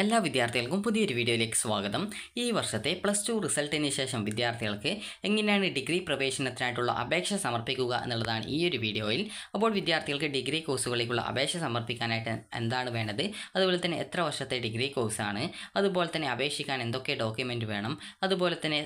എല്ലാ വിദ്യാർത്ഥികൾക്കും പുതിയൊരു വീഡിയോയിലേക്ക് സ്വാഗതം. ഈ വർഷത്തെ +2 റിസൾട്ടിന് ശേഷം വിദ്യാർത്ഥികൾക്ക് എങ്ങനെയാണ് ഡിഗ്രി പ്രവേശനത്തിനായിട്ടുള്ള അപേക്ഷ സമർപ്പിക്കുക എന്നുള്ളതാണ് ഈ ഒരു വീഡിയോയിൽ. അപ്പോൾ വിദ്യാർത്ഥികൾക്ക് ഡിഗ്രി കോഴ്സുകളിലേക്കുള്ള അപേക്ഷ സമർപ്പിക്കാനായിട്ട് എന്താണ് വേണ്ടത്, അതുപോലെ തന്നെ എത്ര വർഷത്തെ ഡിഗ്രി കോഴ്സാണ്, അതുപോലെ തന്നെ അപേക്ഷിക്കാൻ എന്തൊക്കെ ഡോക്യുമെൻ്റ് വേണം, അതുപോലെ തന്നെ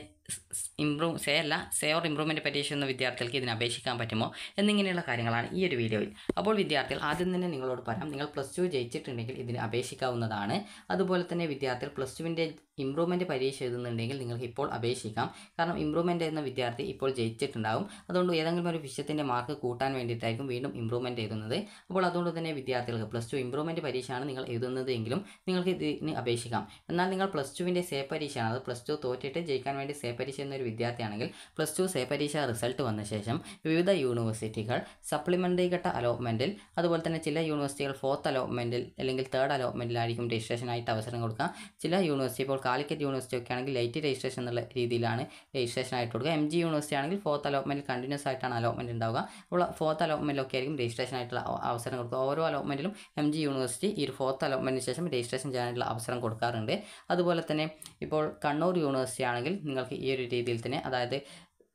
സേ ഓർ ഇംപ്രൂവ്മെൻറ്റ് പരീക്ഷ എന്ന വിദ്യാർത്ഥികൾക്ക് ഇതിന് അപേക്ഷിക്കാൻ പറ്റുമോ എന്നിങ്ങനെയുള്ള കാര്യങ്ങളാണ് ഈ ഒരു വീഡിയോയിൽ. അപ്പോൾ വിദ്യാർത്ഥികൾ ആദ്യം തന്നെ നിങ്ങളോട് പറയാം, നിങ്ങൾ +2 ജയിച്ചിട്ടുണ്ടെങ്കിൽ ഇതിന് അപേക്ഷിക്കാവുന്നതാണ്. അതുപോലെ തന്നെ വിദ്യാർത്ഥികൾ +2വിൻ്റെ ഇംപ്രൂവ്മെൻറ്റ് പരീക്ഷ എഴുതുന്നുണ്ടെങ്കിൽ നിങ്ങൾക്ക് ഇപ്പോൾ അപേക്ഷിക്കാം. കാരണം ഇംപ്രൂവ്മെൻറ്റ് എന്ന വിദ്യാർത്ഥി ഇപ്പോൾ ജയിച്ചിട്ടുണ്ടാകും. അതുകൊണ്ട് ഏതെങ്കിലും ഒരു വിഷയത്തിൻ്റെ മാർക്ക് കൂട്ടാൻ വേണ്ടിയിട്ടായിരിക്കും വീണ്ടും ഇംപ്രൂവ്മെൻറ്റ് എഴുതുന്നത്. അപ്പോൾ അതുകൊണ്ട് തന്നെ വിദ്യാർത്ഥികൾക്ക് +2 ഇംപ്രൂവ്മെൻറ്റ് പരീക്ഷയാണ് നിങ്ങൾ എഴുതുന്നത് എങ്കിലും നിങ്ങൾക്ക് ഇതിന് അപേക്ഷിക്കാം. എന്നാൽ നിങ്ങൾ +2വിൻ്റെ സേ പരീക്ഷയാണ്, അത് +2 തോറ്റിട്ട് ജയിക്കാൻ വേണ്ടി സേ പരീക്ഷ എന്നൊരു വിദ്യാർത്ഥിയാണെങ്കിൽ +2 സേ പരീക്ഷ റിസൾട്ട് വന്ന ശേഷം വിവിധ യൂണിവേഴ്സിറ്റികൾ സപ്ലിമെൻ്ററി ഘട്ട അലോട്ട്മെൻറ്റിൽ, അതുപോലെ തന്നെ ചില യൂണിവേഴ്സിറ്റികൾ 4th അലോട്ട്മെൻറ്റിൽ അല്ലെങ്കിൽ 3rd അലോട്ട്മെൻറ്റിലായിരിക്കും രജിസ്ട്രേഷനായിട്ട് അവസരം കൊടുക്കുക. ചില യൂണിവേഴ്സിറ്റി, ഇപ്പോൾ കാലിക്കറ്റ് യൂണിവേഴ്സിറ്റി ഒക്കെ ആണെങ്കിൽ ലൈറ്റ് രജിസ്ട്രേഷൻ എന്നുള്ള രീതിയിലാണ് രജിസ്ട്രേഷൻ ആയിട്ട് കൊടുക്കുക. MG യൂണിവേഴ്സിറ്റി ആണെങ്കിൽ 4th അലോട്ട്മെൻറ്റിൽ കണ്ടിന്യൂസ് ആയിട്ടാണ് അലോട്ട്മെൻറ്റ് ഉണ്ടാവുക. അപ്പോൾ 4th അലോട്ട്മെൻറ്റിലൊക്കെ ആയിരിക്കും രജിസ്ട്രേഷൻ ആയിട്ടുള്ള അവസരം കൊടുക്കുക. ഓരോ അലോട്ട്മെൻറ്റിലും MG യൂണിവേഴ്സിറ്റി ഈ 4th അലോട്ട്മെൻറ്റിന് ശേഷം രജിസ്ട്രേഷൻ ചെയ്യാനായിട്ടുള്ള അവസരം കൊടുക്കാറുണ്ട്. അതുപോലെ തന്നെ ഇപ്പോൾ കണ്ണൂർ യൂണിവേഴ്സിറ്റി ആണെങ്കിൽ നിങ്ങൾക്ക് ഈ ഒരു രീതിയിൽ തന്നെ, അതായത്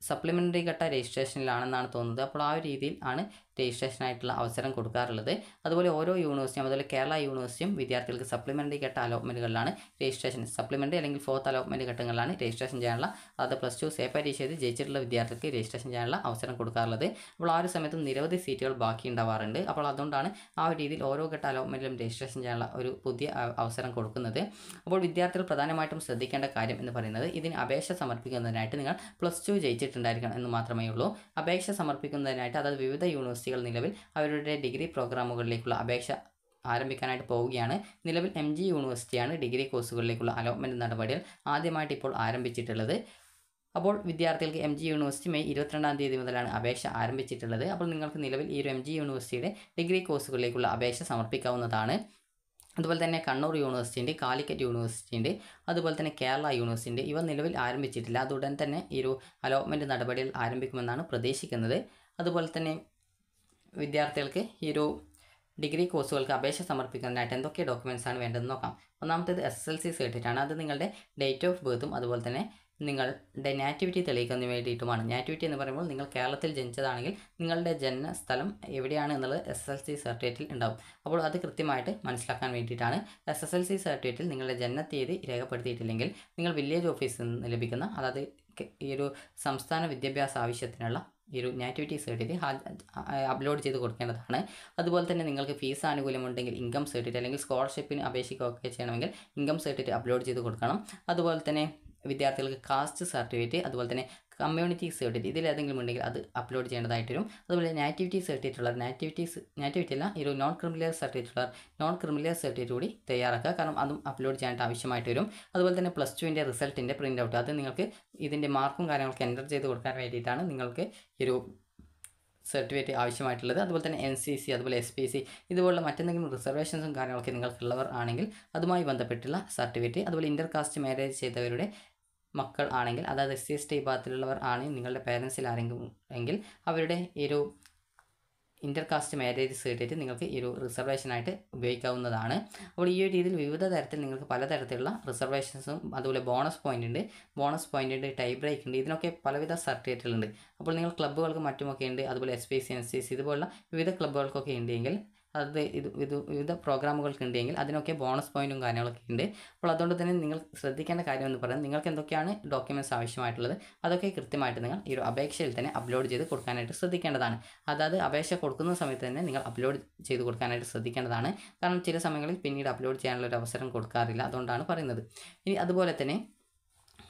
സപ്ലിമെൻ്ററി ഘട്ട രജിസ്ട്രേഷനിലാണെന്നാണ് തോന്നുന്നത്. അപ്പോൾ ആ ഒരു രീതിയിൽ ആണ് രജിസ്ട്രേഷനായിട്ടുള്ള അവസരം കൊടുക്കാറുള്ളത്. അതുപോലെ ഓരോ യൂണിവേഴ്സിറ്റിയും, അതുപോലെ കേരള യൂണിവേഴ്സിറ്റിയും വിദ്യാർത്ഥികൾക്ക് സപ്ലിമെൻ്ററി ഘട്ട അലോട്ട്മെൻറ്റുകളിലാണ് രജിസ്ട്രേഷൻ, സപ്ലിമെൻ്ററി അല്ലെങ്കിൽ 4th അലോട്ട്മെൻറ്റ് ഘട്ടങ്ങളിലാണ് രജിസ്ട്രേഷൻ ചെയ്യാനുള്ള, അത് +2 സേ പരീക്ഷ ചെയ്ത് ജയിച്ചിട്ടുള്ള വിദ്യാർത്ഥികൾക്ക് രജിസ്ട്രേഷൻ ചെയ്യാനുള്ള അവസരം കൊടുക്കാറുള്ളത്. അപ്പോൾ ആ ഒരു സമയത്തും നിരവധി സീറ്റുകൾ ബാക്കി ഉണ്ടാവാറുണ്ട്. അപ്പോൾ അതുകൊണ്ടാണ് ആ ഒരു രീതിയിൽ ഓരോ ഘട്ട അലോട്ട്മെൻറ്റിലും രജിസ്ട്രേഷൻ ചെയ്യാനുള്ള ഒരു പുതിയ അവസരം കൊടുക്കുന്നത്. അപ്പോൾ വിദ്യാർത്ഥികൾ പ്രധാനമായിട്ടും ശ്രദ്ധിക്കേണ്ട കാര്യം എന്ന് പറയുന്നത്, ഇതിന് അപേക്ഷ സമർപ്പിക്കുന്നതിനായിട്ട് നിങ്ങൾ +2 ജയിച്ചിട്ടുണ്ടായിരിക്കണം എന്ന് മാത്രമേ ഉള്ളൂ. അപേക്ഷ സമർപ്പിക്കുന്നതിനായിട്ട്, അതായത് വിവിധ യൂണിവേഴ്സിറ്റികൾ നിലവിൽ അവരുടെ ഡിഗ്രി പ്രോഗ്രാമുകളിലേക്കുള്ള അപേക്ഷ ആരംഭിക്കാനായിട്ട് പോവുകയാണ്. നിലവിൽ MG യൂണിവേഴ്സിറ്റിയാണ് ഡിഗ്രി കോഴ്സുകളിലേക്കുള്ള അലോട്ട്മെൻറ്റ് നടപടികൾ ആദ്യമായിട്ട് ഇപ്പോൾ ആരംഭിച്ചിട്ടുള്ളത്. അപ്പോൾ വിദ്യാർത്ഥികൾക്ക് MG യൂണിവേഴ്സിറ്റി മെയ് 22-ാം തീയതി മുതലാണ് അപേക്ഷ ആരംഭിച്ചിട്ടുള്ളത്. അപ്പോൾ നിങ്ങൾക്ക് നിലവിൽ ഈ ഒരു MG യൂണിവേഴ്സിറ്റിയുടെ ഡിഗ്രി കോഴ്സുകളിലേക്കുള്ള അപേക്ഷ സമർപ്പിക്കാവുന്നതാണ്. അതുപോലെ തന്നെ കണ്ണൂർ യൂണിവേഴ്സിറ്റി ഉണ്ട്, കാലിക്കറ്റ് യൂണിവേഴ്സിറ്റി ഉണ്ട്, അതുപോലെ തന്നെ കേരള യൂണിവേഴ്സിറ്റി ഉണ്ട്. ഇവ നിലവിൽ ആരംഭിച്ചിട്ടില്ല. അതുടൻ തന്നെ ഈ ഒരു അലോട്ട്മെൻറ്റ് നടപടികൾ ആരംഭിക്കുമെന്നാണ് പ്രതീക്ഷിക്കുന്നത്. അതുപോലെ തന്നെ വിദ്യാർത്ഥികൾക്ക് ഈ ഒരു ഡിഗ്രി കോഴ്സുകൾക്ക് അപേക്ഷ സമർപ്പിക്കുന്നതിനായിട്ട് എന്തൊക്കെ ഡോക്യുമെൻറ്റ്സ് ആണ് വേണ്ടതെന്ന് നോക്കാം. ഒന്നാമത്തേത് SSLC സർട്ടിഫിക്കറ്റ് ആണ്. അത് നിങ്ങളുടെ ഡേറ്റ് ഓഫ് ബർത്തും അതുപോലെ തന്നെ നിങ്ങളുടെ നാറ്റിവിറ്റി തെളിയിക്കുന്നതിന് വേണ്ടിയിട്ടുമാണ്. നാറ്റിവിറ്റി എന്ന് പറയുമ്പോൾ നിങ്ങൾ കേരളത്തിൽ ജനിച്ചതാണെങ്കിൽ നിങ്ങളുടെ ജന്മസ്ഥലം എവിടെയാണ് എന്നുള്ളത് SSLC സർട്ടിഫിക്കറ്റിൽ ഉണ്ടാവും. അപ്പോൾ അത് കൃത്യമായിട്ട് മനസ്സിലാക്കാൻ വേണ്ടിയിട്ടാണ്. SSLC സർട്ടിഫിക്കറ്റിൽ നിങ്ങളുടെ ജനനത്തീയതി രേഖപ്പെടുത്തിയിട്ടില്ലെങ്കിൽ നിങ്ങൾ വില്ലേജ് ഓഫീസിൽ നിന്ന് ലഭിക്കുന്ന, അതായത് ഈ ഒരു സംസ്ഥാന വിദ്യാഭ്യാസ ആവശ്യത്തിനുള്ള ഈ ഒരു നാറ്റിവിറ്റി സർട്ടിഫിക്കറ്റ് അപ്ലോഡ് ചെയ്ത് കൊടുക്കേണ്ടതാണ്. അതുപോലെ തന്നെ നിങ്ങൾക്ക് ഫീസ് ആനുകൂല്യമുണ്ടെങ്കിൽ ഇൻകം സർട്ടിഫിക്കറ്റ്, അല്ലെങ്കിൽ സ്കോളർഷിപ്പിന് അപേക്ഷിക്കുകയൊക്കെ ചെയ്യണമെങ്കിൽ ഇൻകം സർട്ടിഫിക്കറ്റ് അപ്ലോഡ് ചെയ്ത് കൊടുക്കണം. അതുപോലെ തന്നെ വിദ്യാർത്ഥികൾക്ക് കാസ്റ്റ് സർട്ടിഫിക്കറ്റ്, അതുപോലെ തന്നെ കമ്മ്യൂണിറ്റി സർട്ടിഫിക്കറ്റ്, ഇതിലേതെങ്കിലും ഉണ്ടെങ്കിൽ അത് അപ്ലോഡ് ചെയ്യേണ്ടതായിട്ട് വരും. അതുപോലെ നാറ്റിവിറ്റി സർട്ടിഫിക്കറ്റ് ഉള്ള നാറ്റിവിറ്റി അല്ല, ഈ ഒരു നോൺ ക്രിമിനൽ സർട്ടിഫിക്കറ്റ് കൂടി തയ്യാറാക്കുക. കാരണം അതും അപ്ലോഡ് ചെയ്യാനായിട്ട് ആവശ്യമായിട്ട് വരും. അതുപോലെ തന്നെ +2വിൻ്റെ റിസൾട്ടിൻ്റെ പ്രിൻ്റ് ഔട്ട്, അത് നിങ്ങൾക്ക് ഇതിൻ്റെ മാർക്കും കാര്യങ്ങളൊക്കെ എൻ്റർ ചെയ്ത് കൊടുക്കാൻ വേണ്ടിയിട്ടാണ് നിങ്ങൾക്ക് ഈ ഒരു സർട്ടിഫിക്കറ്റ് ആവശ്യമായിട്ടുള്ളത്. അതുപോലെ തന്നെ NCC, അതുപോലെ SPC, ഇതുപോലുള്ള മറ്റെന്തെങ്കിലും റിസർവേഷൻസും കാര്യങ്ങളൊക്കെ നിങ്ങൾക്കുള്ളവർ ആണെങ്കിൽ അതുമായി ബന്ധപ്പെട്ടുള്ള സർട്ടിഫിക്കറ്റ്, അതുപോലെ ഇൻ്റർകാസ്റ്റ് മാരേജ് ചെയ്തവരുടെ മക്കൾ ആണെങ്കിൽ, അതായത് SC/ST വിഭാഗത്തിലുള്ളവർ ആണെങ്കിൽ നിങ്ങളുടെ പേരൻസിൽ ആരെങ്കിലും എങ്കിൽ അവരുടെ ഈ ഒരു ഇൻ്റർകാസ്റ്റ് മാരേജ് സർട്ടിഫിക്കറ്റ് നിങ്ങൾക്ക് ഈ ഒരു റിസർവേഷനായിട്ട് ഉപയോഗിക്കാവുന്നതാണ്. അപ്പോൾ ഈ ഒരു രീതിയിൽ വിവിധ തരത്തിൽ നിങ്ങൾക്ക് പലതരത്തിലുള്ള റിസർവേഷൻസും, അതുപോലെ ബോണസ് പോയിൻ്റ് ഉണ്ട്, ടൈ ബ്രേക്ക് ഉണ്ട്, ഇതിനൊക്കെ പലവിധ സർട്ടിഫിക്കറ്റുകളുണ്ട്. അപ്പോൾ നിങ്ങൾ ക്ലബ്ബുകൾക്ക് മറ്റുമൊക്കെ ഉണ്ട്, അതുപോലെ SPC, NCC ഇതുപോലുള്ള വിവിധ ക്ലബ്ബുകൾക്കൊക്കെ ഉണ്ടെങ്കിൽ, അത് വിവിധ പ്രോഗ്രാമുകൾക്ക് ഉണ്ടെങ്കിൽ അതിനൊക്കെ ബോണസ് പോയിൻറ്റും കാര്യങ്ങളൊക്കെ ഉണ്ട്. അപ്പോൾ അതുകൊണ്ട് തന്നെ നിങ്ങൾ ശ്രദ്ധിക്കേണ്ട കാര്യം എന്ന് പറയുന്നത്, നിങ്ങൾക്ക് എന്തൊക്കെയാണ് ഡോക്യുമെൻറ്റ്സ് ആവശ്യമായിട്ടുള്ളത് അതൊക്കെ കൃത്യമായിട്ട് നിങ്ങൾ ഈ ഒരു അപേക്ഷയിൽ തന്നെ അപ്ലോഡ് ചെയ്ത് കൊടുക്കാനായിട്ട് ശ്രദ്ധിക്കേണ്ടതാണ്. അതായത് അപേക്ഷ കൊടുക്കുന്ന സമയത്ത് തന്നെ നിങ്ങൾ അപ്ലോഡ് ചെയ്ത് കൊടുക്കാനായിട്ട് ശ്രദ്ധിക്കേണ്ടതാണ്. കാരണം ചില സമയങ്ങളിൽ പിന്നീട് അപ്ലോഡ് ചെയ്യാനുള്ള ഒരു അവസരം കൊടുക്കാറില്ല, അതുകൊണ്ടാണ് പറയുന്നത്. ഇനി അതുപോലെ തന്നെ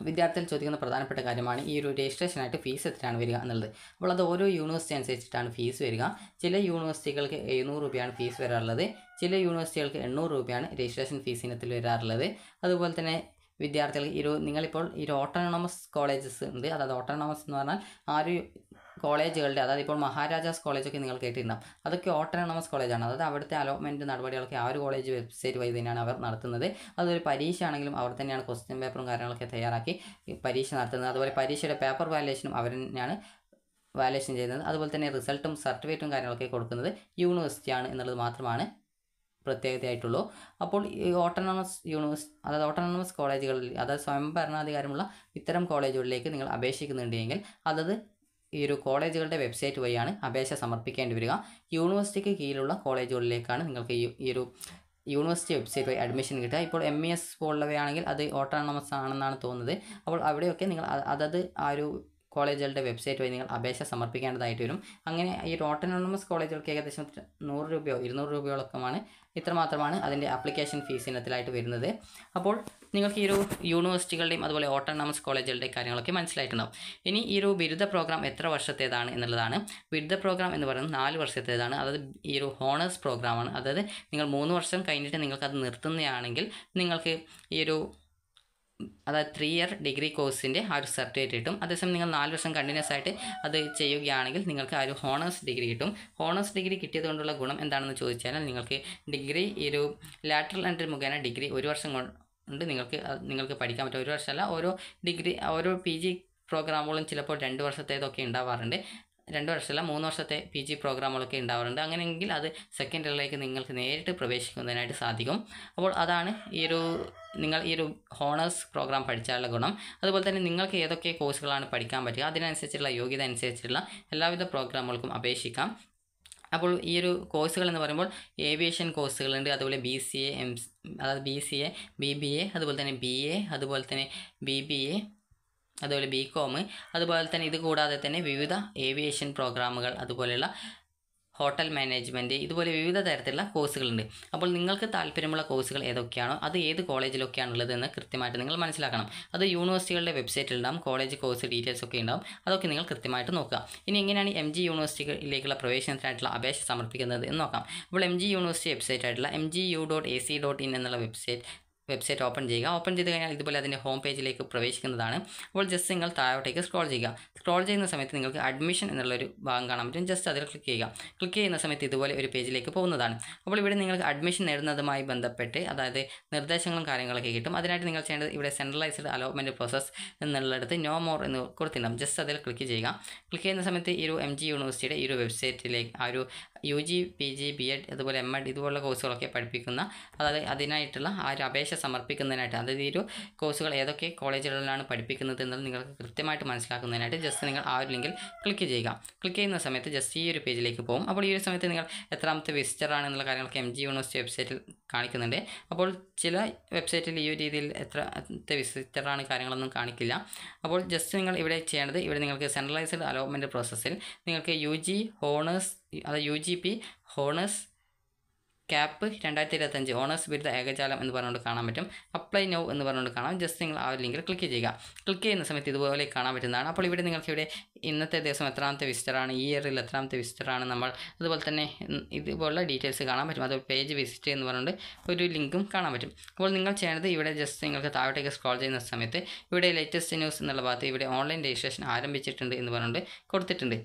വിദ്യാർത്ഥികൾ ചോദിക്കുന്ന പ്രധാനപ്പെട്ട കാര്യമാണ് ഈ ഒരു രജിസ്ട്രേഷനായിട്ട് ഫീസ് എത്രയാണ് വരിക എന്നുള്ളത്. അപ്പോൾ അത് ഓരോ യൂണിവേഴ്സിറ്റി അനുസരിച്ചിട്ടാണ് ഫീസ് വരിക. ചില യൂണിവേഴ്സിറ്റികൾക്ക് 700 രൂപയാണ് ഫീസ് വരാറുള്ളത്, ചില യൂണിവേഴ്സിറ്റികൾക്ക് 800 രൂപയാണ് രജിസ്ട്രേഷൻ ഫീസ് ഇനത്തിൽ വരാറുള്ളത്. അതുപോലെ തന്നെ വിദ്യാർത്ഥികൾ നിങ്ങളിപ്പോൾ ഈ ഒരു ഓട്ടോണമസ് കോളേജസ് ഉണ്ട്, അതായത് ഓട്ടോണമസ് എന്ന് പറഞ്ഞാൽ ആ ഒരു കോളേജുകളുടെ, അതായത് ഇപ്പോൾ മഹാരാജാസ് കോളേജൊക്കെ നിങ്ങൾ കേട്ടിട്ടുണ്ടാകും, അതൊക്കെ ഓട്ടോണമസ് കോളേജാണ്. അതായത് അവിടുത്തെ അലോട്ട്മെൻറ്റ് നടപടികളൊക്കെ ആ ഒരു കോളേജ് വെബ്സൈറ്റ് വഴി തന്നെയാണ് അവർ നടത്തുന്നത്. അതൊരു പരീക്ഷ ആണെങ്കിലും അവർ തന്നെയാണ് ക്വസ്റ്റ്യൻ പേപ്പറും കാര്യങ്ങളൊക്കെ തയ്യാറാക്കി പരീക്ഷ നടത്തുന്നത്. അതുപോലെ പരീക്ഷയുടെ പേപ്പർ വാല്യുവേഷനും അവർ തന്നെയാണ് വാല്യുവേഷൻ ചെയ്യുന്നത്. അതുപോലെ തന്നെ റിസൾട്ടും സർട്ടിഫിക്കറ്റും കാര്യങ്ങളൊക്കെ കൊടുക്കുന്നത് യൂണിവേഴ്സിറ്റിയാണ് എന്നുള്ളത് മാത്രമാണ് പ്രത്യേകതയായിട്ടുള്ളൂ. അപ്പോൾ ഈ ഓട്ടോണമസ് കോളേജുകളിൽ, അതായത് സ്വയം ഭരണാധികാരമുള്ള ഇത്തരം കോളേജുകളിലേക്ക് നിങ്ങൾ അപേക്ഷിക്കുന്നുണ്ടെങ്കിൽ അതത് ഈ ഒരു കോളേജുകളുടെ വെബ്സൈറ്റ് വഴിയാണ് അപേക്ഷ സമർപ്പിക്കേണ്ടി വരിക. യൂണിവേഴ്സിറ്റിക്ക് കീഴിലുള്ള കോളേജുകളിലേക്കാണ് നിങ്ങൾക്ക് ഈ ഒരു യൂണിവേഴ്സിറ്റി വെബ്സൈറ്റ് വഴി അഡ്മിഷൻ കിട്ടുക. ഇപ്പോൾ MES പോലുള്ളവയാണെങ്കിൽ അത് ഓട്ടോണമസ് ആണെന്നാണ് തോന്നുന്നത്. അപ്പോൾ അവിടെയൊക്കെ നിങ്ങൾ അതത് ആ ഒരു കോളേജുകളുടെ വെബ്സൈറ്റ് വഴി നിങ്ങൾ അപേക്ഷ സമർപ്പിക്കേണ്ടതായിട്ട് വരും. അങ്ങനെ ഈ ഓട്ടോണമസ് കോളേജുകൾക്ക് ഏകദേശം 100 രൂപയോ 200 രൂപയോളൊക്കെയാണ്, ഇത്രമാത്രമാണ് അതിൻ്റെ ആപ്ലിക്കേഷൻ ഫീസ് ഇനത്തിലായിട്ട് വരുന്നത്. അപ്പോൾ നിങ്ങൾക്ക് ഈ ഒരു യൂണിവേഴ്സിറ്റികളുടെയും അതുപോലെ ഓട്ടോണമസ് കോളേജുകളുടെയും കാര്യങ്ങളൊക്കെ മനസ്സിലായിട്ടുണ്ടാവും. ഇനി ഈ ഒരു ബിരുദ പ്രോഗ്രാം എത്ര വർഷത്തേതാണ് എന്നുള്ളതാണ്. ബിരുദ പ്രോഗ്രാം എന്ന് പറയുന്നത് 4 വർഷത്തേതാണ്. അതായത് ഈ ഒരു ഹോണേഴ്സ് പ്രോഗ്രാമാണ്. അതായത് നിങ്ങൾ 3 വർഷം കഴിഞ്ഞിട്ട് നിങ്ങൾക്കത് നിർത്തുന്നതാണെങ്കിൽ നിങ്ങൾക്ക് ഈ ഒരു അതായത് 3 ഇയർ ഡിഗ്രി കോഴ്സിൻ്റെ ആ ഒരു സർട്ടിഫിക്കറ്റ് കിട്ടും. അതേസമയം നിങ്ങൾ 4 വർഷം കണ്ടിന്യൂസ് ആയിട്ട് അത് ചെയ്യുകയാണെങ്കിൽ നിങ്ങൾക്ക് ആ ഒരു ഹോണേഴ്സ് ഡിഗ്രി കിട്ടും. ഹോണേഴ്സ് ഡിഗ്രി കിട്ടിയത് കൊണ്ടുള്ള ഗുണം എന്താണെന്ന് ചോദിച്ചാൽ നിങ്ങൾക്ക് ഡിഗ്രി ഈ ഒരു ലാറ്ററൽ എൻട്രി മുഖേന ഡിഗ്രി 1 വർഷം കൊണ്ട് നിങ്ങൾക്ക് പഠിക്കാൻ പറ്റും. 1 വർഷമല്ല, ഓരോ PG പ്രോഗ്രാമുകളും ചിലപ്പോൾ 2 വർഷത്തേതൊക്കെ ഉണ്ടാവാറുണ്ട്. 2 വർഷമല്ല 3 വർഷത്തെ PG പ്രോഗ്രാമുകളൊക്കെ ഉണ്ടാവാറുണ്ട്. അങ്ങനെയെങ്കിൽ അത് സെക്കൻഡ് ഇയറിലേക്ക് നിങ്ങൾക്ക് നേരിട്ട് പ്രവേശിക്കുന്നതിനായിട്ട് സാധിക്കും. അപ്പോൾ അതാണ് നിങ്ങൾ ഈ ഒരു ഹോണേഴ്സ് പ്രോഗ്രാം പഠിച്ചാലുള്ള ഗുണം. അതുപോലെ തന്നെ നിങ്ങൾക്ക് ഏതൊക്കെ കോഴ്സുകളാണ് പഠിക്കാൻ പറ്റുക, അതിനനുസരിച്ചുള്ള യോഗ്യത അനുസരിച്ചുള്ള എല്ലാവിധ പ്രോഗ്രാമുകൾക്കും അപേക്ഷിക്കാം. അപ്പോൾ ഈ ഒരു കോഴ്സുകൾ എന്ന് പറയുമ്പോൾ ഏവിയേഷൻ കോഴ്സുകളുണ്ട്, അതുപോലെ BCA, അതായത് BCA, BBA, അതുപോലെ തന്നെ BA, അതുപോലെ തന്നെ BBA, അതുപോലെ BCom, അതുപോലെ തന്നെ ഇത് കൂടാതെ തന്നെ വിവിധ ഏവിയേഷൻ പ്രോഗ്രാമുകൾ, അതുപോലെയുള്ള ഹോട്ടൽ മാനേജ്മെൻറ്റ്, ഇതുപോലെ വിവിധ തരത്തിലുള്ള കോഴ്സുകളുണ്ട്. അപ്പോൾ നിങ്ങൾക്ക് താല്പര്യമുള്ള കോഴ്സുകൾ ഏതൊക്കെയാണോ അത് ഏത് കോളേജിലൊക്കെയാണുള്ളത് എന്ന് കൃത്യമായിട്ട് നിങ്ങൾ മനസ്സിലാക്കണം. അത് യൂണിവേഴ്സിറ്റികളുടെ വെബ്സൈറ്റിൽ ഉണ്ടാകും, കോളേജ് കോഴ്സ് ഡീറ്റെയിൽസ് ഒക്കെ ഉണ്ടാകും. അതൊക്കെ നിങ്ങൾ കൃത്യമായിട്ട് നോക്കുക. ഇനി എങ്ങനെയാണ് MG യൂണിവേഴ്സിറ്റിയിലേക്കുള്ള പ്രവേശനത്തിനായിട്ടുള്ള അപേക്ഷ സമർപ്പിക്കുന്നത് എന്ന് നോക്കാം. അപ്പോൾ MG യൂണിവേഴ്സിറ്റി വെബ്സൈറ്റ് ആയിട്ടുള്ള mgu.ac.in എന്നുള്ള വെബ്സൈറ്റ് ഓപ്പൺ ചെയ്യുക. ഓപ്പൺ ചെയ്ത് കഴിഞ്ഞാൽ ഇതുപോലെ അതിൻ്റെ ഹോം പേജിലേക്ക് പ്രവേശിക്കുന്നതാണ്. അപ്പോൾ ജസ്റ്റ് നിങ്ങൾ താഴോട്ടേക്ക് സ്ക്രോൾ ചെയ്യുക. സ്ക്രോൾ ചെയ്യുന്ന സമയത്ത് നിങ്ങൾക്ക് അഡ്മിഷൻ എന്നുള്ളൊരു ഭാഗം കാണാൻ പറ്റും. ജസ്റ്റ് അതിൽ ക്ലിക്ക് ചെയ്യുക. ക്ലിക്ക് ചെയ്യുന്ന സമയത്ത് ഇതുപോലെ ഒരു പേജിലേക്ക് പോകുന്നതാണ്. അപ്പോൾ ഇവിടെ നിങ്ങൾക്ക് അഡ്മിഷൻ നേടുന്നതുമായി ബന്ധപ്പെട്ട് അതായത് നിർദ്ദേശങ്ങളും കാര്യങ്ങളൊക്കെ കിട്ടും. അതിനായിട്ട് നിങ്ങൾ ചെയ്യേണ്ടത് ഇവിടെ സെൻട്രലൈസ്ഡ് അലോട്ട്മെൻറ്റ് പ്രോസസ് എന്നുള്ളിടത്ത് നോ മോർ എന്ന് കൊടുത്തിട്ടുണ്ടാകും. ജസ്റ്റ് അതിൽ ക്ലിക്ക് ചെയ്യുക. ക്ലിക്ക് ചെയ്യുന്ന സമയത്ത് ഈ ഒരു MG യൂണിവേഴ്സിറ്റിയുടെ ഈ ഒരു വെബ്സൈറ്റിലേക്ക് ആ ഒരു UG, PG, B.Ed, അതുപോലെ M.Ed ഇതുപോലുള്ള കോഴ്സുകളൊക്കെ പഠിപ്പിക്കുന്ന, അതായത് അതിനായിട്ടുള്ള ആ ഒരു അപേക്ഷ സമർപ്പിക്കുന്നതിനായിട്ട്, അതായത് ഈ ഒരു കോഴ്സുകൾ ഏതൊക്കെ കോളേജുകളിലാണ് പഠിപ്പിക്കുന്നത് എന്നത് നിങ്ങൾക്ക് കൃത്യമായിട്ട് മനസ്സിലാക്കുന്നതിനായിട്ട് ജസ്റ്റ് നിങ്ങൾ ആ ഒരു ലിങ്കിൽ ക്ലിക്ക് ചെയ്യുക. ക്ലിക്ക് ചെയ്യുന്ന സമയത്ത് ജസ്റ്റ് ഈ ഒരു പേജിലേക്ക് പോകും. അപ്പോൾ ഈ ഒരു സമയത്ത് നിങ്ങൾ എത്രാമത്തെ വിസിറ്റർ ആണെന്നുള്ള കാര്യങ്ങളൊക്കെ MG യൂണിവേഴ്സിറ്റി വെബ്സൈറ്റിൽ കാണിക്കുന്നുണ്ട്. അപ്പോൾ ചില വെബ്സൈറ്റിൽ ഈ ഒരു രീതിയിൽ എത്രത്തെ വിസിറ്ററാണ് കാര്യങ്ങളൊന്നും കാണിക്കില്ല. അപ്പോൾ ജസ്റ്റ് നിങ്ങൾ ഇവിടെ ചെയ്യേണ്ടത്, ഇവിടെ നിങ്ങൾക്ക് സെൻട്രലൈസ്ഡ് അലോട്ട്മെൻറ്റ് പ്രോസസ്സിൽ നിങ്ങൾക്ക് UG ഹോണേഴ്സ്, അതായത് UGP ഹോണേഴ്സ് ക്യാപ്പ് 2025 ഓണേഴ്സ് ബിരുദ ഏകജാലം എന്ന് പറഞ്ഞുകൊണ്ട് കാണാൻ പറ്റും. അപ്ലൈ നൗ എന്ന് പറഞ്ഞുകൊണ്ട് കാണാം. ജസ്റ്റ് നിങ്ങൾ ആ ഒരു ലിങ്കിൽ ക്ലിക്ക് ചെയ്യുക. ക്ലിക്ക് ചെയ്യുന്ന സമയത്ത് ഇതുപോലെ കാണാൻ പറ്റുന്നതാണ്. അപ്പോൾ ഇവിടെ നിങ്ങൾക്ക് ഇവിടെ ഇന്നത്തെ ദിവസം എത്രാമത്തെ വിസിറ്ററാണ്, ഈ ഇയറിൽ എത്രാമത്തെ വിസിറ്ററാണ് നമ്മൾ, അതുപോലെ തന്നെ ഇതുപോലുള്ള ഡീറ്റെയിൽസ് കാണാൻ പറ്റും. അത് പേജ് വിസിറ്റ് എന്ന് പറഞ്ഞുകൊണ്ട് ഒരു ലിങ്കും കാണാൻ പറ്റും. അപ്പോൾ നിങ്ങൾ ചെയ്യേണ്ടത് ഇവിടെ ജസ്റ്റ് നിങ്ങൾക്ക് താഴോട്ടേക്ക് സ്ക്രോൾ ചെയ്യുന്ന സമയത്ത് ഇവിടെ ലേറ്റസ്റ്റ് ന്യൂസ് എന്നുള്ള ഭാഗത്ത് ഇവിടെ ഓൺലൈൻ രജിസ്ട്രേഷൻ ആരംഭിച്ചിട്ടുണ്ട് എന്ന് പറഞ്ഞുകൊണ്ട് കൊടുത്തിട്ടുണ്ട്.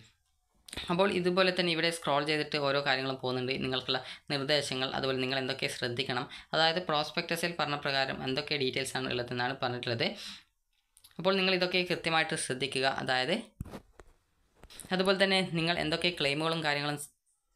അപ്പോൾ ഇതുപോലെ തന്നെ ഇവിടെ സ്ക്രോൾ ചെയ്തിട്ട് ഓരോ കാര്യങ്ങളും പോകുന്നുണ്ട്. നിങ്ങൾക്കുള്ള നിർദ്ദേശങ്ങൾ, അതുപോലെ നിങ്ങൾ എന്തൊക്കെ ശ്രദ്ധിക്കണം, അതായത് പ്രോസ്പെക്ടസിൽ പറഞ്ഞ പ്രകാരം എന്തൊക്കെ ഡീറ്റെയിൽസ് ആണ് ഉള്ളതെന്നാണ് പറഞ്ഞിട്ടുള്ളത്. അപ്പോൾ നിങ്ങൾ ഇതൊക്കെ കൃത്യമായിട്ട് ശ്രദ്ധിക്കുക. അതുപോലെ തന്നെ നിങ്ങൾ എന്തൊക്കെ ക്ലെയിമുകളും കാര്യങ്ങളും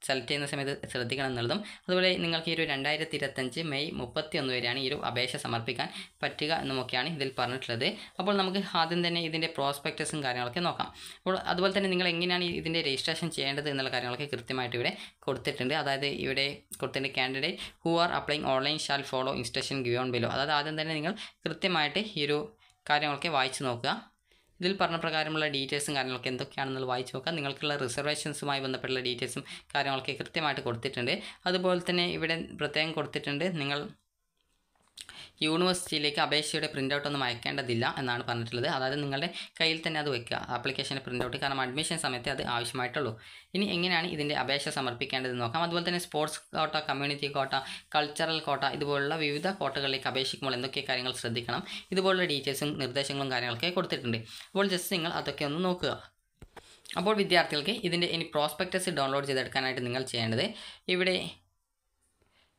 സെലക്ട് ചെയ്യുന്ന സമയത്ത് ശ്രദ്ധിക്കണം എന്നുള്ളതും, അതുപോലെ നിങ്ങൾക്ക് ഈ ഒരു 2025 മെയ് 31 വരെയാണ് ഈ ഒരു അപേക്ഷ സമർപ്പിക്കാൻ പറ്റുക എന്നുമൊക്കെയാണ് ഇതിൽ പറഞ്ഞിട്ടുള്ളത്. അപ്പോൾ നമുക്ക് ആദ്യം തന്നെ ഇതിൻ്റെ പ്രോസ്പെക്ടസും കാര്യങ്ങളൊക്കെ നോക്കാം. അപ്പോൾ അതുപോലെ തന്നെ നിങ്ങൾ എങ്ങനെയാണ് ഇതിൻ്റെ രജിസ്ട്രേഷൻ ചെയ്യേണ്ടത് എന്നുള്ള കാര്യങ്ങളൊക്കെ കൃത്യമായിട്ട് ഇവിടെ കൊടുത്തിട്ടുണ്ട്. അതായത് ഇവിടെ കൊടുത്തിട്ടുണ്ട് candidate who are applying online shall follow instruction given below. അതായത് ആദ്യം തന്നെ നിങ്ങൾ കൃത്യമായിട്ട് ഈ ഒരു കാര്യങ്ങളൊക്കെ വായിച്ച് നോക്കുക. ഇതിൽ പറഞ്ഞ പ്രകാരമുള്ള ഡീറ്റെയിൽസും കാര്യങ്ങളൊക്കെ എന്തൊക്കെയാണെന്നുള്ളത് വായിച്ച് നോക്കുക. നിങ്ങൾക്കുള്ള റിസർവേഷൻസുമായി ബന്ധപ്പെട്ടുള്ള ഡീറ്റെയിൽസും കാര്യങ്ങളൊക്കെ കൃത്യമായിട്ട് കൊടുത്തിട്ടുണ്ട്. അതുപോലെ തന്നെ ഇവിടെ പ്രത്യേകം കൊടുത്തിട്ടുണ്ട് നിങ്ങൾ യൂണിവേഴ്സിറ്റിയിലേക്ക് അപേക്ഷയുടെ പ്രിൻ്റ് ഔട്ട് ഒന്നും അയക്കേണ്ടതില്ല എന്നാണ് പറഞ്ഞിട്ടുള്ളത്. അതായത് നിങ്ങളുടെ കയ്യിൽ തന്നെ അത് വെക്കുക, ആപ്ലിക്കേഷൻ്റെ പ്രിൻ്റ് ഔട്ട്, കാരണം അഡ്മിഷൻ സമയത്ത് അത് ആവശ്യമായിട്ടുള്ളൂ. ഇനി എങ്ങനെയാണ് ഇതിൻ്റെ അപേക്ഷ സമർപ്പിക്കേണ്ടതെന്ന് നോക്കാം. അതുപോലെ തന്നെ sports quota, community quota, cultural കോട്ട, ഇതുപോലുള്ള വിവിധ കോട്ടകളിലേക്ക് അപേക്ഷിക്കുമ്പോൾ എന്തൊക്കെ കാര്യങ്ങൾ ശ്രദ്ധിക്കണം, ഇതുപോലുള്ള ഡീറ്റെയിൽസും നിർദ്ദേശങ്ങളും കാര്യങ്ങളൊക്കെ കൊടുത്തിട്ടുണ്ട്. അപ്പോൾ ജസ്റ്റ് നിങ്ങൾ അതൊക്കെ ഒന്ന് നോക്കുക. അപ്പോൾ വിദ്യാർത്ഥികൾക്ക് ഇതിൻ്റെ ഇനി പ്രോസ്പെക്ടസ് ഡൗൺലോഡ് ചെയ്തെടുക്കാനായിട്ട് നിങ്ങൾ ചെയ്യേണ്ടത് ഇവിടെ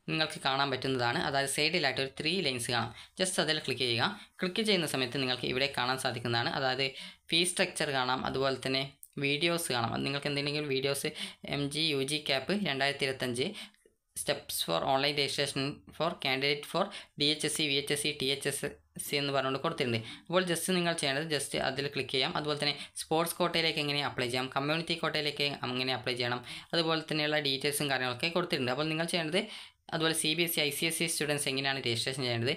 നിങ്ങൾക്ക് കാണാൻ പറ്റുന്നതാണ്. അതായത് സൈഡിലായിട്ട് ഒരു 3 ലൈൻസ് കാണാം. ജസ്റ്റ് അതിൽ ക്ലിക്ക് ചെയ്യുക. ക്ലിക്ക് ചെയ്യുന്ന സമയത്ത് നിങ്ങൾക്ക് ഇവിടെ കാണാൻ സാധിക്കുന്നതാണ്. അതായത് ഫീ സ്ട്രക്ചർ കാണാം, അതുപോലെ തന്നെ വീഡിയോസ് കാണാം. നിങ്ങൾക്ക് എന്തെങ്കിലും videos MG UG cap 2025 steps for online registration four candidate for DHSC VHSC THSC എന്ന് പറഞ്ഞുകൊണ്ട് കൊടുത്തിട്ടുണ്ട്. അപ്പോൾ ജസ്റ്റ് നിങ്ങൾ ചെയ്യേണ്ടത് ജസ്റ്റ് അതിൽ ക്ലിക്ക് ചെയ്യാം. അതുപോലെ തന്നെ സ്പോർട്സ് കോട്ടയിലേക്ക് എങ്ങനെ അപ്ലൈ ചെയ്യാം, കമ്മ്യൂണിറ്റി കോട്ടയിലേക്ക് എങ്ങനെ അപ്ലൈ ചെയ്യണം, അതുപോലെ തന്നെയുള്ള ഡീറ്റെയിൽസും കാര്യങ്ങളൊക്കെ കൊടുത്തിട്ടുണ്ട്. അപ്പോൾ നിങ്ങൾ ചെയ്യേണ്ടത് അതുപോലെ CBSE ICSE സ്റ്റുഡൻസ് എങ്ങനെയാണ് രജിസ്ട്രേഷൻ ചെയ്യേണ്ടത്,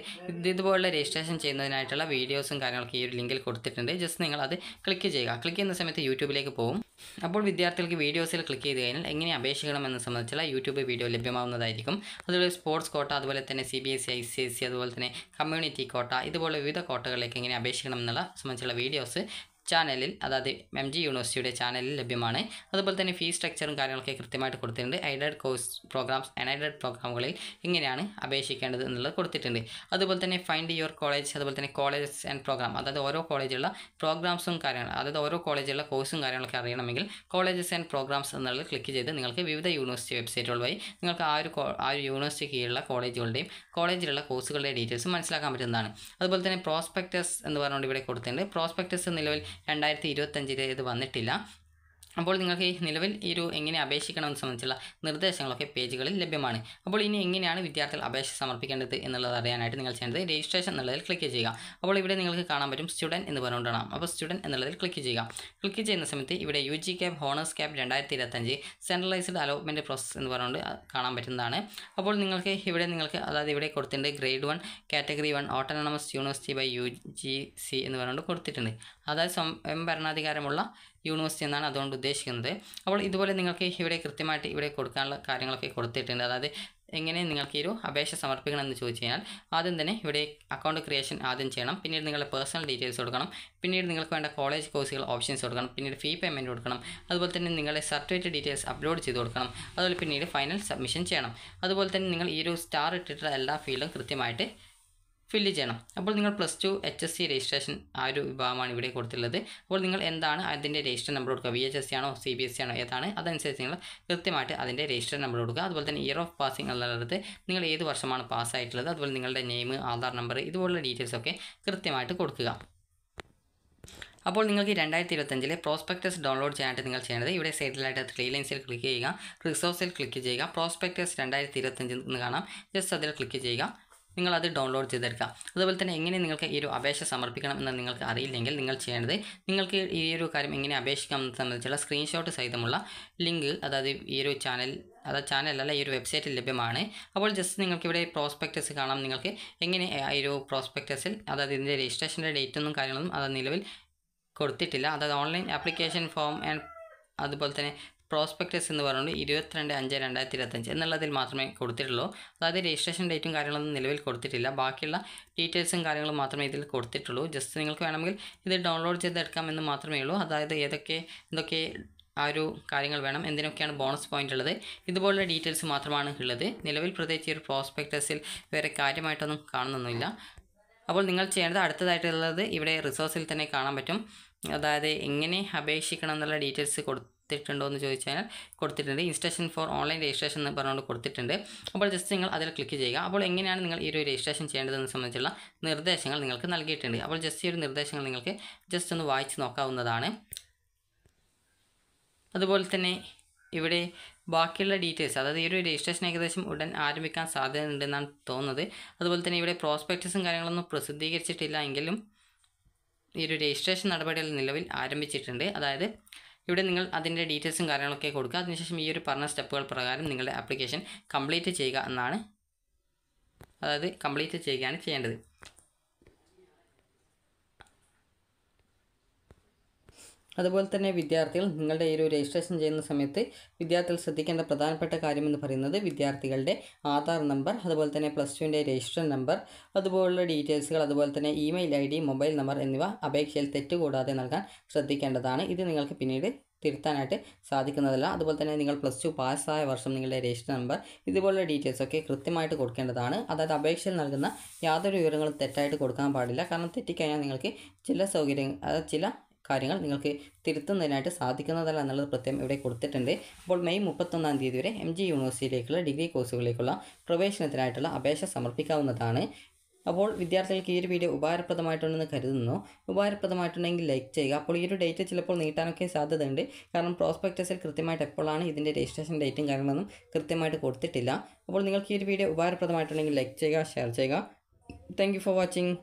ഇതുപോലുള്ള രജിസ്ട്രേഷൻ ചെയ്യുന്നതിനായിട്ടുള്ള വീഡിയോസും കാര്യങ്ങളൊക്കെ ഈ ഒരു ലിങ്കിൽ കൊടുത്തിട്ടുണ്ട്. ജസ്റ്റ് നിങ്ങൾ അത് ക്ലിക്ക് ചെയ്യുക. ക്ലിക്ക് ചെയ്യുന്ന സമയത്ത് യൂട്യൂബിലേക്ക് പോകും. അപ്പോൾ വിദ്യാർത്ഥികൾക്ക് വീഡിയോസിൽ ക്ലിക്ക് ചെയ്ത് കഴിഞ്ഞാൽ എങ്ങനെ അപേക്ഷിക്കണം എന്ന് സംബന്ധിച്ചുള്ള യൂട്യൂബ് വീഡിയോ ലഭ്യമാവുന്നതായിരിക്കും. അതുപോലെ സ്പോർട്സ് കോട്ട, അതുപോലെ തന്നെ CBSE ICSE, അതുപോലെ തന്നെ കമ്മ്യൂണിറ്റി കോട്ട, ഇതുപോലെ വിവിധ കോട്ടകളിലേക്ക് എങ്ങനെ അപേക്ഷിക്കണം എന്നുള്ള സംബന്ധിച്ചുള്ള വീഡിയോസ് ചാനലിൽ, അതായത് MG യൂണിവേഴ്സിറ്റിയുടെ ചാനലിൽ ലഭ്യമാണ്. അതുപോലെ തന്നെ ഫീസ് സ്ട്രക്ചറും കാര്യങ്ങളൊക്കെ കൃത്യമായിട്ട് കൊടുത്തിട്ടുണ്ട്. എയ്ഡഡ് കോഴ്സ് പ്രോഗ്രാംസ്, അൺഎയ്ഡഡ് പ്രോഗ്രാമുകളിൽ എങ്ങനെയാണ് അപേക്ഷിക്കേണ്ടത് എന്നുള്ളത് കൊടുത്തിട്ടുണ്ട്. അതുപോലെ തന്നെ ഫൈൻഡ് യുവർ കോളേജ്, അതുപോലെ തന്നെ കോളേജസ് ആൻഡ് പ്രോഗ്രാം, അതായത് ഓരോ കോളേജുള്ള പ്രോഗ്രാംസും കാര്യങ്ങൾ, അതായത് ഓരോ കോളേജുള്ള കോഴ്സും കാര്യങ്ങളൊക്കെ അറിയണമെങ്കിൽ കോളേജസ് ആൻഡ് പ്രോഗ്രാംസ് എന്നുള്ളത് ക്ലിക്ക് ചെയ്ത് നിങ്ങൾക്ക് വിവിധ യൂണിവേഴ്സിറ്റി വെബ്സൈറ്റുകൾ വഴി നിങ്ങൾക്ക് ആ ഒരു യൂണിവേഴ്സിറ്റി കീഴിലുള്ള കോളേജുകളുടെയും കോളേജിലുള്ള കോഴ്സുകളുടെ ഡീറ്റെയിൽസ് മനസ്സിലാക്കാൻ പറ്റുന്നതാണ്. അതുപോലെ തന്നെ പ്രോസ്പെക്ടസ് എന്ന് പറഞ്ഞുകൊണ്ട് ഇവിടെ കൊടുത്തിട്ടുണ്ട്. പ്രോസ്പെക്ടസ് നിലവിൽ 2025 ഇത് വന്നിട്ടില്ല. അപ്പോൾ നിങ്ങൾക്ക് നിലവിൽ എങ്ങനെ അപേക്ഷിക്കണമെന്ന് സംബന്ധിച്ചുള്ള നിർദ്ദേശങ്ങളൊക്കെ പേജുകളിൽ ലഭ്യമാണ്. അപ്പോൾ ഇനി എങ്ങനെയാണ് വിദ്യാർത്ഥികൾ അപേക്ഷ സമർപ്പിക്കേണ്ടത് എന്നുള്ളത് അറിയാനായിട്ട് നിങ്ങൾ ചെയ്യേണ്ടത് രജിസ്ട്രേഷൻ എന്നുള്ളതിൽ ക്ലിക്ക് ചെയ്യുക. അപ്പോൾ ഇവിടെ നിങ്ങൾക്ക് കാണാൻ പറ്റും സ്റ്റുഡൻറ്റ് എന്ന് പറഞ്ഞുകൊണ്ടാണ്. അപ്പോൾ സ്റ്റുഡൻറ്റ് എന്നുള്ളതിൽ ക്ലിക്ക് ചെയ്യുക. ക്ലിക്ക് ചെയ്യുന്ന സമയത്ത് ഇവിടെ UG CAP honours CAP 2025 centralised allotment process എന്ന് പറഞ്ഞുകൊണ്ട് കാണാൻ പറ്റുന്നതാണ്. അപ്പോൾ നിങ്ങൾക്ക് അതായത് ഇവിടെ കൊടുത്തിട്ടുണ്ട് grade 1 category 1 autonomous university by UGC എന്ന് പറഞ്ഞുകൊണ്ട് കൊടുത്തിട്ടുണ്ട്. അതായത് സ്വയംഭരണാധികാരമുള്ള യൂണിവേഴ്സിറ്റി എന്നാണ് അതുകൊണ്ട് ഉദ്ദേശിക്കുന്നത്. അപ്പോൾ ഇതുപോലെ നിങ്ങൾക്ക് ഇവിടെ കൃത്യമായിട്ട് ഇവിടെ കൊടുക്കാനുള്ള കാര്യങ്ങളൊക്കെ കൊടുത്തിട്ടുണ്ട്. അതായത് എങ്ങനെ നിങ്ങൾക്ക് അപേക്ഷ സമർപ്പിക്കണം എന്ന് ചോദിച്ചു കഴിഞ്ഞാൽ ആദ്യം തന്നെ ഇവിടെ അക്കൗണ്ട് ക്രിയേഷൻ ആദ്യം ചെയ്യണം. പിന്നീട് നിങ്ങളുടെ പേഴ്സണൽ ഡീറ്റെയിൽസ് കൊടുക്കണം. പിന്നീട് നിങ്ങൾക്ക് വേണ്ട കോളേജ് കോഴ്സുകൾ ഓപ്ഷൻസ് കൊടുക്കണം. പിന്നീട് ഫീ പേയ്മെൻറ്റ് കൊടുക്കണം. അതുപോലെ തന്നെ നിങ്ങളുടെ സർട്ടിഫിക്കറ്റ് ഡീറ്റെയിൽസ് അപ്ലോഡ് ചെയ്ത് കൊടുക്കണം. അതുപോലെ പിന്നീട് ഫൈനൽ സബ്മിഷൻ ചെയ്യണം. അതുപോലെ തന്നെ നിങ്ങൾ സ്റ്റാർ ഇട്ടിട്ടുള്ള എല്ലാ ഫീൽഡും കൃത്യമായിട്ട് ഫില്ല് ചെയ്യണം. അപ്പോൾ നിങ്ങൾ +2 HSC രജിസ്ട്രേഷൻ ആ ഒരു വിഭാഗമാണ് ഇവിടെ കൊടുത്തിട്ടുള്ളത്. അപ്പോൾ നിങ്ങൾ എന്താണ് അതിൻ്റെ രജിസ്റ്റർ നമ്പർ കൊടുക്കുക, VHSC ആണോ CBSE ആണോ ഏതാണ്, അതനുസരിച്ച് നിങ്ങൾ കൃത്യമായിട്ട് അതിൻ്റെ രജിസ്റ്റർ നമ്പർ കൊടുക്കുക. അതുപോലെ തന്നെ ഇയർ ഓഫ് പാസിംഗ് എന്നുള്ളത് നിങ്ങൾ ഏത് വർഷമാണ് പാസ്സായിട്ടുള്ളത്, അതുപോലെ നിങ്ങളുടെ നെയിം, ആധാർ നമ്പർ, ഇതുപോലുള്ള ഡീറ്റെയിൽസൊക്കെ കൃത്യമായിട്ട് കൊടുക്കുക. അപ്പോൾ നിങ്ങൾക്ക് 2025 പ്രോസ്പെക്ടസ് ഡൗൺലോഡ് ചെയ്യാനായിട്ട് നിങ്ങൾ ചെയ്യേണ്ടത് ഇവിടെ സൈഡിലായിട്ട് 3 ലൈൻസിൽ ക്ലിക്ക് ചെയ്യുക, റിസോഴ്സിൽ ക്ലിക്ക് ചെയ്യുക, പ്രോസ്പെക്ടസ് 2025 എന്ന് കാണാം, ജസ്റ്റ് അതിൽ ക്ലിക്ക് ചെയ്യുക. നിങ്ങളത് ഡൗൺലോഡ് ചെയ്തെടുക്കുക. അതുപോലെ തന്നെ എങ്ങനെ നിങ്ങൾക്ക് അപേക്ഷ സമർപ്പിക്കണം എന്ന് നിങ്ങൾക്ക് അറിയില്ലെങ്കിൽ നിങ്ങൾ ചെയ്യേണ്ടത് നിങ്ങൾക്ക് കാര്യം എങ്ങനെ അപേക്ഷിക്കാം എന്ന് സംബന്ധിച്ചുള്ള സ്ക്രീൻഷോട്ട് സഹിതമുള്ള ലിങ്ക്, അതായത് ചാനലല്ല വെബ്സൈറ്റിൽ ലഭ്യമാണ്. അപ്പോൾ ജസ്റ്റ് നിങ്ങൾക്ക് ഇവിടെ പ്രോസ്പെക്ടസ് കാണാം. നിങ്ങൾക്ക് എങ്ങനെ പ്രോസ്പെക്ടസിൽ, അതായത് ഇതിൻ്റെ രജിസ്ട്രേഷൻ്റെ ഡേറ്റൊന്നും കാര്യങ്ങളൊന്നും അത് നിലവിൽ കൊടുത്തിട്ടില്ല. അതായത് ഓൺലൈൻ ആപ്ലിക്കേഷൻ ഫോം ആൻഡ് അതുപോലെ തന്നെ പ്രോസ്പെക്ടസ് എന്ന് പറഞ്ഞുകൊണ്ട് 22/5/2025 എന്നുള്ളതിൽ മാത്രമേ കൊടുത്തിട്ടുള്ളൂ. അതായത് രജിസ്ട്രേഷൻ ഡേറ്റും കാര്യങ്ങളൊന്നും നിലവിൽ കൊടുത്തിട്ടില്ല. ബാക്കിയുള്ള ഡീറ്റെയിൽസും കാര്യങ്ങളും മാത്രമേ ഇതിൽ കൊടുത്തിട്ടുള്ളൂ. ജസ്റ്റ് നിങ്ങൾക്ക് വേണമെങ്കിൽ ഇത് ഡൗൺലോഡ് ചെയ്തെടുക്കാം എന്ന് മാത്രമേ ഉള്ളൂ. അതായത് എന്തൊക്കെ കാര്യങ്ങൾ വേണം, എന്തിനൊക്കെയാണ് ബോണസ് പോയിൻ്റ് ഉള്ളത്, ഇതുപോലുള്ള ഡീറ്റെയിൽസ് മാത്രമാണ് ഉള്ളത്. നിലവിൽ പ്രത്യേകിച്ച് പ്രോസ്പെക്ടസിൽ വേറെ കാര്യമായിട്ടൊന്നും കാണുന്നൊന്നുമില്ല. അപ്പോൾ നിങ്ങൾ ചെയ്യേണ്ടത് അടുത്തതായിട്ടുള്ളത് ഇവിടെ റിസോഴ്സിൽ തന്നെ കാണാൻ പറ്റും. അതായത് എങ്ങനെ അപേക്ഷിക്കണം എന്നുള്ള ഡീറ്റെയിൽസ് കൊടുത്തിട്ടുണ്ടോ എന്ന് ചോദിച്ചു കഴിഞ്ഞാൽ കൊടുത്തിട്ടുണ്ട്. ഇൻസ്ട്രക്ഷൻ ഫോർ ഓൺലൈൻ രജിസ്ട്രേഷൻ എന്ന് പറഞ്ഞുകൊണ്ട് കൊടുത്തിട്ടുണ്ട്. അപ്പോൾ ജസ്റ്റ് നിങ്ങൾ അതിൽ ക്ലിക്ക് ചെയ്യുക. അപ്പോൾ എങ്ങനെയാണ് നിങ്ങൾ രജിസ്ട്രേഷൻ ചെയ്യേണ്ടതെന്ന് സംബന്ധിച്ചുള്ള നിർദ്ദേശങ്ങൾ നിങ്ങൾക്ക് നൽകിയിട്ടുണ്ട്. അപ്പോൾ ജസ്റ്റ് നിർദ്ദേശങ്ങൾ നിങ്ങൾക്ക് ജസ്റ്റ് ഒന്ന് വായിച്ച് നോക്കാവുന്നതാണ്. അതുപോലെ തന്നെ ഇവിടെ ബാക്കിയുള്ള ഡീറ്റെയിൽസ്, അതായത് രജിസ്ട്രേഷൻ ഏകദേശം ഉടൻ ആരംഭിക്കാൻ സാധ്യതയുണ്ടെന്നാണ് തോന്നുന്നത്. അതുപോലെ തന്നെ ഇവിടെ പ്രോസ്പെക്ടസും കാര്യങ്ങളൊന്നും പ്രസിദ്ധീകരിച്ചിട്ടില്ല എങ്കിലും രജിസ്ട്രേഷൻ നടപടികൾ നിലവിൽ ആരംഭിച്ചിട്ടുണ്ട്. അതായത് ഇവിടെ നിങ്ങൾ അതിൻ്റെ ഡീറ്റെയിൽസും കാര്യങ്ങളൊക്കെ കൊടുക്കുക. അതിനുശേഷം പറഞ്ഞ സ്റ്റെപ്പുകൾ പ്രകാരം നിങ്ങളുടെ ആപ്ലിക്കേഷൻ കംപ്ലീറ്റ് ചെയ്യുക എന്നാണ്, അതായത് കംപ്ലീറ്റ് ചെയ്യുകയാണ് ചെയ്യേണ്ടത്. അതുപോലെ തന്നെ വിദ്യാർത്ഥികൾ നിങ്ങളുടെ രജിസ്ട്രേഷൻ ചെയ്യുന്ന സമയത്ത് വിദ്യാർത്ഥികൾ ശ്രദ്ധിക്കേണ്ട പ്രധാനപ്പെട്ട കാര്യമെന്ന് പറയുന്നത് വിദ്യാർത്ഥികളുടെ ആധാർ നമ്പർ, അതുപോലെ തന്നെ +2ൻ്റെ രജിസ്റ്റർ നമ്പർ, അതുപോലുള്ള ഡീറ്റെയിൽസുകൾ, അതുപോലെ തന്നെ ഇമെയിൽ ID, മൊബൈൽ നമ്പർ എന്നിവ അപേക്ഷയിൽ തെറ്റുകൂടാതെ നൽകാൻ ശ്രദ്ധിക്കേണ്ടതാണ്. ഇത് നിങ്ങൾക്ക് പിന്നീട് തിരുത്താനായിട്ട് സാധിക്കുന്നതല്ല. അതുപോലെ തന്നെ നിങ്ങൾ +2 പാസ്സായ വർഷം, നിങ്ങളുടെ രജിസ്റ്റർ നമ്പർ, ഇതുപോലുള്ള ഡീറ്റെയിൽസൊക്കെ കൃത്യമായിട്ട് കൊടുക്കേണ്ടതാണ്. അതായത് അപേക്ഷയിൽ നൽകുന്ന യാതൊരു വിവരങ്ങളും തെറ്റായിട്ട് കൊടുക്കാൻ പാടില്ല. കാരണം തെറ്റിക്കഴിഞ്ഞാൽ നിങ്ങൾക്ക് ചില കാര്യങ്ങൾ നിങ്ങൾക്ക് തിരുത്തുന്നതിനായിട്ട് സാധിക്കുന്നതല്ല എന്നുള്ളത് പ്രത്യേകം ഇവിടെ കൊടുത്തിട്ടുണ്ട്. അപ്പോൾ മെയ് 31-ാം തീയതി വരെ MG യൂണിവേഴ്സിറ്റിയിലേക്കുള്ള ഡിഗ്രി കോഴ്സുകളിലേക്കുള്ള പ്രവേശനത്തിനായിട്ടുള്ള അപേക്ഷ സമർപ്പിക്കാവുന്നതാണ്. അപ്പോൾ വിദ്യാർത്ഥികൾക്ക് ഈ ഒരു വീഡിയോ ഉപകാരപ്രദമായിട്ടുണ്ടെന്ന് കരുതുന്നു. ഉപകാരപ്രദമായിട്ടുണ്ടെങ്കിൽ ലൈക്ക് ചെയ്യുക. അപ്പോൾ ഈ ഒരു ഡേറ്റ് ചിലപ്പോൾ നീട്ടാനൊക്കെ സാധ്യതയുണ്ട്. കാരണം പ്രോസ്പെക്ടസിൽ കൃത്യമായിട്ട് എപ്പോഴാണ് ഇതിൻ്റെ രജിസ്ട്രേഷൻ ഡേറ്റും കാര്യങ്ങളൊന്നും കൃത്യമായിട്ട് കൊടുത്തിട്ടില്ല. അപ്പോൾ നിങ്ങൾക്ക് ഈ ഒരു വീഡിയോ ഉപകാരപ്രദമായിട്ടുണ്ടെങ്കിൽ ലൈക്ക് ചെയ്യുക, ഷെയർ ചെയ്യുക. Thank you for watching.